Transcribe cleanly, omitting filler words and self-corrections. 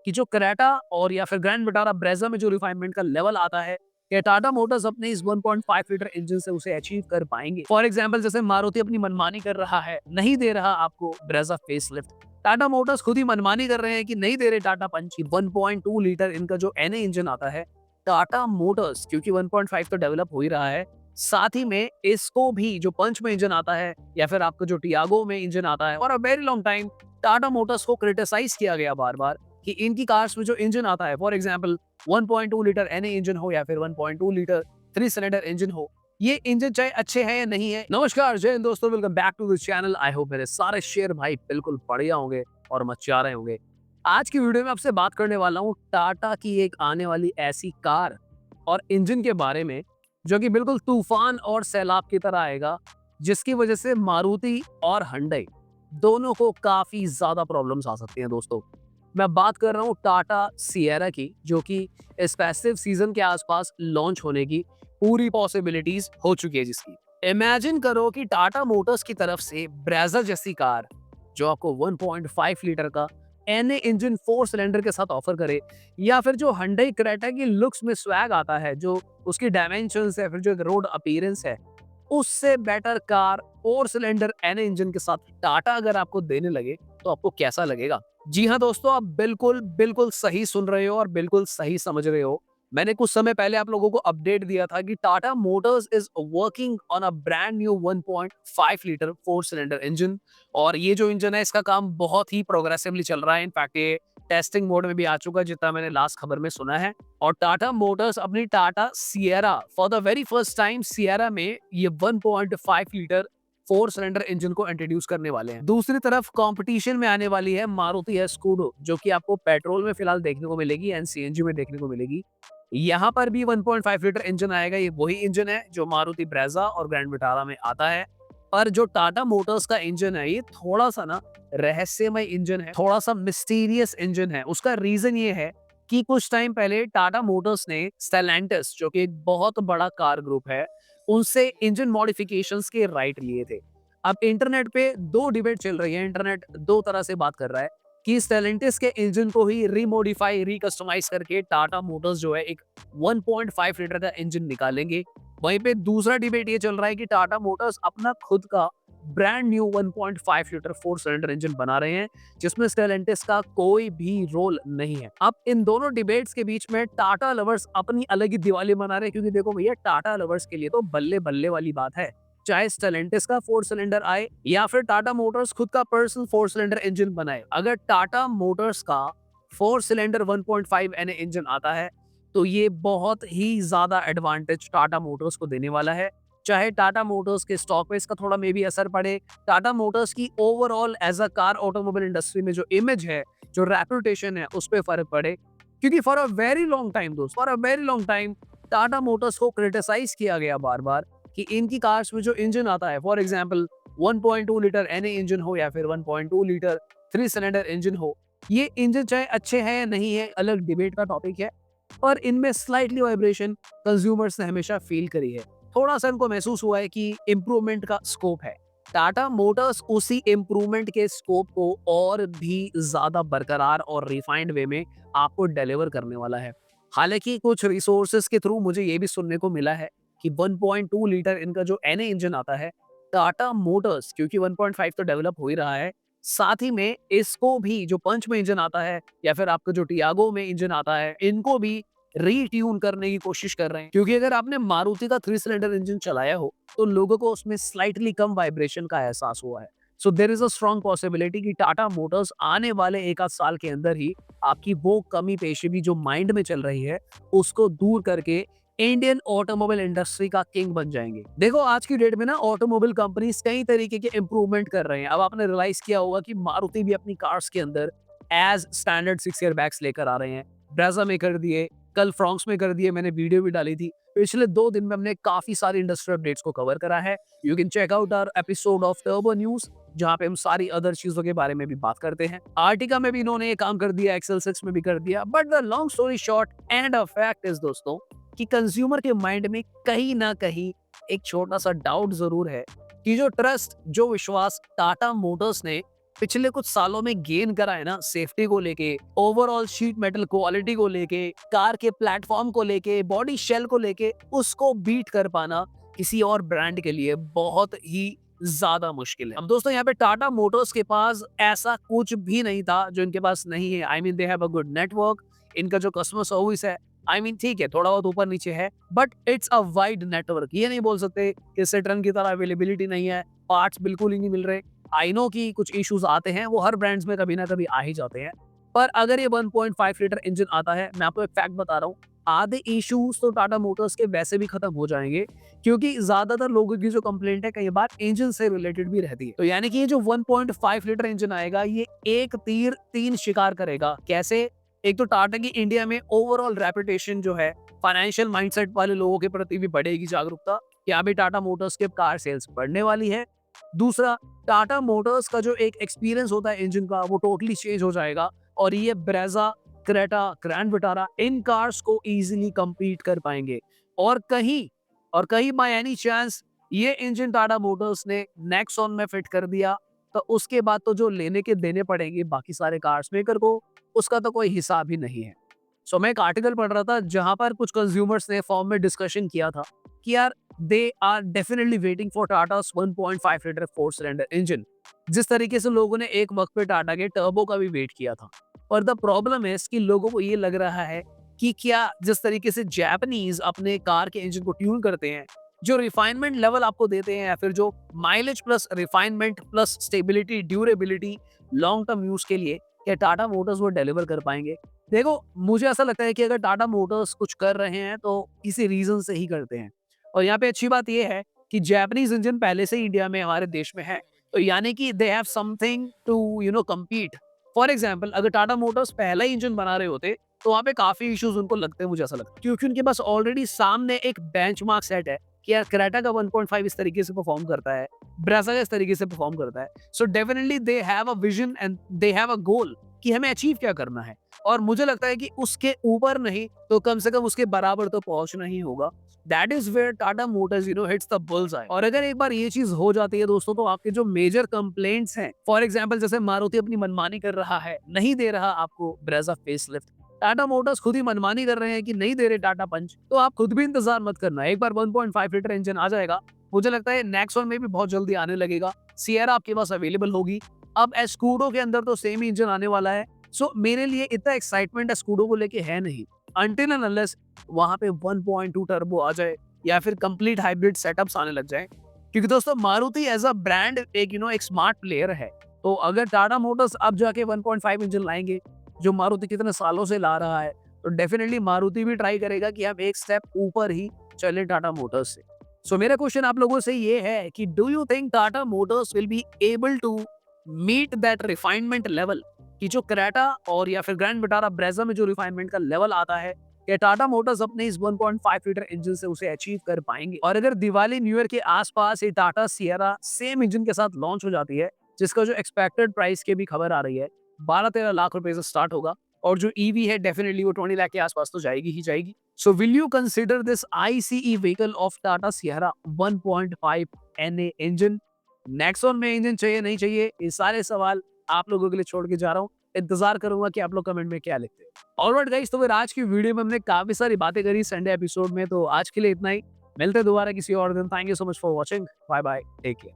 कि जो क्रेटा और या फिर ग्रैंड विटारा ब्रेजा में जो रिफाइनमेंट का लेवल आता है, क्या टाटा मोटर्स अपने इस 1.5 लीटर इंजन से उसे अचीव कर पाएंगे? फॉर एग्जाम्पल जैसे मारुति अपनी मनमानी कर रहा है, नहीं दे रहा आपको ब्रेजा फेसलिफ्ट। टाटा मोटर्स खुद ही मनमानी कर रहे हैं कि नहीं दे रहे टाटा पंच की 1.2 लीटर इनका जो एनए इंजन आता है। टाटा मोटर्स क्योंकि 1.5 तो डेवलप हो ही रहा है, साथ ही में इसको भी जो पंच में इंजन आता है या फिर आपका जो टियागो में इंजन आता है, और अ very long time Tata motors को क्रिटिसाइज किया गया बार बार कि इनकी कार्स में जो इंजन आता है, for example 1.2 litre NA engine हो या फिर 1.2 लीटर 3 सिलेंडर इंजन हो, ये इंजन चाहे अच्छे हैं या नहीं है। नमस्कार, जय हिंद दोस्तों, welcome back to this channel. I hope मेरे सारे शेयर भाई बिल्कुल बढ़िया होंगे और मचा रहे होंगे। आज की वीडियो में आपसे बात करने वाला हूँ टाटा की एक आने वाली ऐसी कार और इंजन के बारे में जो कि बिल्कुल तूफान और सैलाब की तरह आएगा, जिसकी वजह से मारुति और हुंडई दोनों को काफी ज्यादा प्रॉब्लम्स आ सकती हैं दोस्तों। मैं बात कर रहा हूँ टाटा सिएरा की, जो कि इस फेस्टिव सीजन के आसपास लॉन्च होने की पूरी पॉसिबिलिटीज हो चुकी है जिसकी। इमेजिन करो कि टाटा मोटर्स की तरफ से ब्रेजा जैसी कार जो आपको 1.5 लीटर का एनए इंजन 4 सिलेंडर के साथ ऑफर करे, या फिर जो हुंडई क्रेटा की लुक्स में स्वैग आता है, जो उसकी डायमेंशंस है, फिर जो रोड अपीयरेंस है, उससे better car 4 cylinder NA engine के साथ टाटा अगर आपको देने लगे तो आपको कैसा लगेगा? जी हाँ दोस्तों, आप बिल्कुल बिल्कुल सही सुन रहे हो और बिल्कुल सही समझ रहे हो। मैंने कुछ समय पहले आप लोगों को अपडेट दिया था कि Tata Motors is working on a brand new 1.5 litre 4 cylinder engine, और ये जो इंजन है इसका काम बहुत ही प्रोग्रेसिवली चल रहा है। इनफैक्ट ये टेस्टिंग मोड में भी आ चुका है, जितना मैंने लास्ट खबर में सुना है। और टाटा मोटर्स अपनी Tata Sierra for the very first time Sierra में ये 1.5 लीटर 4 सिलेंडर इंजन को इंट्रोड्यूस करने वाले हैं। दूसरी तरफ कंपटीशन में आने वाली है मारुति स्कूडो, जो कि आपको पेट्रोल में फिलहाल देखने को मिलेगी एंड सीएनजी में देखने को मिलेगी। यहाँ पर भी 1.5 लीटर इंजन आएगा। ये वही इंजन है जो मारुति ब्रेजा और ग्रैंड विटारा में आता है। पर जो टाटा मोटर्स का इंजन है, ये थोड़ा सा ना रहस्यमय इंजन है, थोड़ा सा मिस्टीरियस इंजन है। उसका रीजन ये है कि कुछ टाइम पहले टाटा मोटर्स ने स्टेलेंटिस, जो कि एक बहुत बड़ा कार ग्रुप है, उनसे इंजन मॉडिफिकेशंस के राइट लिए थे। अब इंटरनेट पे दो डिबेट चल रही है, इंटरनेट दो तरह से बात कर रहा है कि स्टेलेंटिस के इंजन को ही रीमॉडिफाई रिकस्टमाइज करके टाटा मोटर्स जो है एक 1.5 लीटर का इंजन निकालेंगे। वहीं पे दूसरा डिबेट ये चल रहा है कि टाटा मोटर्स अपना खुद का brand new 1.5 litre 4 cylinder engine बना रहे हैं, जिसमें स्टेलेंटिस का कोई भी रोल नहीं है। अब इन दोनों डिबेट्स के बीच में टाटा लवर्स अपनी अलग ही दिवाली मना रहे हैं, क्योंकि देखो भैया, टाटा लवर्स के लिए तो बल्ले बल्ले वाली बात है। चाहे स्टेलेंटिस का 4 सिलेंडर आए या फिर टाटा मोटर्स खुद का पर्सनल 4 सिलेंडर इंजन बनाए, अगर टाटा मोटर्स का 4 सिलेंडर 1.5 एनए इंजन आता है तो ये बहुत ही ज्यादा एडवांटेज टाटा मोटर्स को देने वाला है। चाहे टाटा मोटर्स के स्टॉक पे इसका थोड़ा मे भी असर पड़े, टाटा मोटर्स की overall as a car automobile industry में जो इमेज है, जो रेपुटेशन है, उस पर फर्क पड़े। क्योंकि for a very long time दोस्त, for a very long time Tata motors को क्रिटिसाइज किया गया बार बार कि इनकी कार्स में जो इंजन आता है, for example 1.2 litre NA engine हो या फिर 1.2 लीटर 3 सिलेंडर इंजन हो, ये इंजन चाहे अच्छे हैं या नहीं है, अलग डिबेट का टॉपिक है, पर इनमें स्लाइटली वाइब्रेशन कंज्यूमर्स ने हमेशा फील करी है। थोड़ा सा इनको महसूस हुआ है कि इम्प्रूवमेंट का स्कोप है। टाटा मोटर्स उसी इम्प्रूवमेंट के स्कोप को और भी ज्यादा बरकरार और रिफाइंड वे में आपको डिलीवर करने वाला है। हालांकि कुछ रिसोर्सेज के थ्रू मुझे ये भी सुनने को मिला है कि 1.2 लीटर इनका जो एनए इंजन आता है, टाटा मोटर्स क्योंकि 1.5 तो डेवलप हो ही रहा है, साथ ही में इसको भी जो पंच में इंजन आता है या फिर आपका जो टियागो में इंजन आता है, इनको भी रीट्यून करने की कोशिश कर रहे हैं। क्योंकि अगर आपने मारुति का 3 सिलेंडर इंजन चलाया हो तो लोगों को उसमें स्लाइटली कम वाइब्रेशन का एहसास हुआ है। So there is a strong possibility कि टाटा मोटर्स आने वाले एक आध साल के अंदर ही आपकी वो कमी पेशी भी जो माइंड में चल रही है, उसको दूर करके इंडियन ऑटोमोबाइल इंडस्ट्री का किंग बन जाएंगे। देखो, आज की डेट में ना ऑटोमोबाइल कंपनीज कई तरीके के इंप्रूवमेंट कर रहे हैं। अब आपने रियलाइज किया होगा कि मारुति भी अपनी कार्स के अंदर एज स्टैंडर्ड 6 ईयर बैग्स लेकर आ रहे हैं। ब्रेजा में कर दिए, कल फ्रॉन्क्स में कर दिए, मैंने वीडियो भी डाली थी। पिछले 2 दिन में हमने काफी सारी इंडस्ट्रियल अपडेट्स को कवर करा है। You can check out our episode of turbo news, जहां पे हम सारी अदर चीजों के बारे में भी बात करते हैं। आर्टिका में भी इन्होंने ये काम कर दिया, एक्सेल 6 में भी कर दिया। But the long story short and a fact is दोस्तों कि कंज्यूमर के माइंड में कहीं ना कहीं एक छोटा सा डाउट जरूर है कि जो ट्रस्ट, जो विश्वास टाटा मोटर्स ने पिछले कुछ सालों में गेन करा है ना सेफ्टी को लेके, ओवरऑल शीट मेटल क्वालिटी को लेके, कार के प्लेटफॉर्म को लेके, बॉडी शेल को लेके, उसको बीट कर पाना किसी और ब्रांड के लिए बहुत ही ज्यादा मुश्किल है। अब दोस्तों यहाँ पे टाटा मोटर्स के पास ऐसा कुछ भी नहीं था जो इनके पास नहीं है। I mean they have a good network, इनका जो कस्टमर सर्विस है आई मीन ठीक है थोड़ा बहुत ऊपर नीचे है, but it's a wide network. ये नहीं बोल सकते कि सेट्रन की तरह अवेलेबिलिटी नहीं है, पार्ट्स बिल्कुल ही नहीं मिल रहे। आई नो कि कुछ इश्यूज आते हैं, वो हर ब्रांड्स में कभी ना कभी आ ही जाते हैं, पर अगर ये 1.5 लीटर इंजन आता है, मैं आपको एक फैक्ट बता रहा हूँ, आधे इश्यूज तो टाटा मोटर्स के वैसे भी खत्म हो जाएंगे, क्योंकि ज्यादातर लोगों की जो कंप्लेंट है कई बार इंजन से रिलेटेड भी रहती है। तो यानी कि ये जो 1.5 लीटर इंजन आएगा, ये एक तीर तीन शिकार करेगा। कैसे? एक तो टाटा की इंडिया में ओवरऑल रेपुटेशन जो है, फाइनेंशियल माइंडसेट वाले लोगों के प्रति भी बढ़ेगी जागरूकता कि अभी टाटा मोटर्स के कार सेल्स बढ़ने वाली है। दूसरा, टाटा मोटर्स का जो एक एक्सपीरियंस होता है इंजन का, वो टोटली चेंज हो जाएगा और ये ब्रेजा, क्रेटा, ग्रैंड विटारा इन कार्स को इजीली compete कर पाएंगे। और कहीं बाय एनी चांस ये इंजन टाटा मोटर्स ने नेक्सॉन में फिट कर दिया, तो उसके बाद तो जो लेने के देने पड़ेंगे बाकी सारे कार्स मेकर को, उसका तो कोई हिसाब ही नहीं है। सो मैं एक आर्टिकल पढ़ रहा था जहां पर कुछ कंज्यूमर्स ने फॉर्म में डिस्कशन किया था कि यार they are definitely waiting for Tata's 1.5 litre 4 cylinder engine, जिस तरीके से लोगों ने एक वक्त पे टाटा के टर्बो का भी वेट किया था। और द प्रॉब्लम है कि लोगों को ये लग रहा है कि क्या जिस तरीके से जापानीज अपने कार के इंजन को ट्यून करते हैं, जो रिफाइनमेंट लेवल आपको देते हैं, या फिर जो mileage plus refinement plus stability, durability, long term use के लिए, क्या टाटा मोटर्स वो डिलीवर कर पाएंगे? देखो, मुझे ऐसा लगता है कि अगर टाटा मोटर्स कुछ कर रहे हैं तो किसी रीजन से ही करते हैं। और यहाँ पे अच्छी बात ये है कि जापानीज इंजन पहले से ही इंडिया में, हमारे देश में है, तो यानी कि they have something to compete. For example, अगर टाटा मोटर्स पहला ही इंजन बना रहे होते तो वहाँ पे काफी इश्यूज उनको लगते हैं, मुझे ऐसा लगता है, क्योंकि उनके पास ऑलरेडी सामने एक बेंचमार्क सेट है कि यार क्रेटा का 1.5 इस तरीके से परफॉर्म करता है, ब्रेजा का इस तरीके से परफॉर्म करता है। So definitely they have a vision and they have a goal कि हमें अचीव क्या करना है। और मुझे लगता है कि उसके ऊपर नहीं तो कम से कम उसके बराबर तो पहुंचना ही होगा। That is where Tata motors hits the bull's eye. और अगर एक बार ये चीज हो जाती है दोस्तों, तो आपके जो मेजर कंप्लेंट्स हैं, फॉर एग्जांपल जैसे मारुति अपनी मनमानी कर रहा है, नहीं दे रहा आपको ब्रेजा फेसलिफ्ट, टाटा मोटर्स खुद ही मनमानी कर रहे हैं कि नहीं दे रहे टाटा पंच, तो आप खुद भी इंतजार मत करना। एक बार 1.5 लीटर इंजन आ जाएगा, मुझे लगता है नेक्सॉन में भी बहुत जल्दी आने लगेगा, सिएरा आपके पास अवेलेबल होगी। अब एस्कूडो के अंदर तो सेम ही इंजन आने वाला है। सो मेरे लिए इतना एक्साइटमेंट एस्कूडो को लेके है नहीं, अनटिल एंड अनलेस वहां पे 1.2 टर्बो आ जाए या फिर कंप्लीट हाइब्रिड सेटअप्स आने लग जाए। क्योंकि दोस्तों मारुति एज अ ब्रांड एक एक स्मार्ट प्लेयर है। तो अगर टाटा मोटर्स अब जाके 1.5 इंजन लाएंगे, जो मारुति कितने सालों से ला रहा है, तो डेफिनेटली मारुति भी ट्राई करेगा कि हम एक स्टेप ऊपर ही चले टाटा मोटर्स से। सो मेरा क्वेश्चन आप लोगों से ये है कि do you think Tata motors will be able to meet that refinement level, कि जो क्रेटा और या फिर ग्रैंड विटारा ब्रेजा में जो रिफाइनमेंट का लेवल आता है, कि टाटा मोटर्स अपने इस 1.5 लीटर इंजन से उसे अचीव कर पाएंगे? और अगर दिवाली न्यू ईयर के आसपास ये टाटा सिएरा सेम इंजन के साथ लॉन्च हो जाती है, जिसका जो एक्सपेक्टेड प्राइस की भी खबर आ रही है 12-13 लाख रुपए से स्टार्ट होगा, और जो ईवी है डेफिनेटली वो 20 लाख के आसपास तो जाएगी ही जाएगी। So will you consider this ICE vehicle of Tata Sierra 1.5 NA engine? Nexon में इंजन चाहिए नहीं चाहिए, ये सारे सवाल आप लोगों के लिए छोड़ के जा रहा हूँ। इंतजार करूंगा कि आप लोग कमेंट में क्या लिखते हैं। ऑलराइट गाइस, तो फिर आज की वीडियो में हमने काफी सारी बातें करी संडे एपिसोड में, तो आज के लिए इतना ही। मिलते हैं दोबारा किसी और दिन। Thank you so much for watching. Bye bye, take care.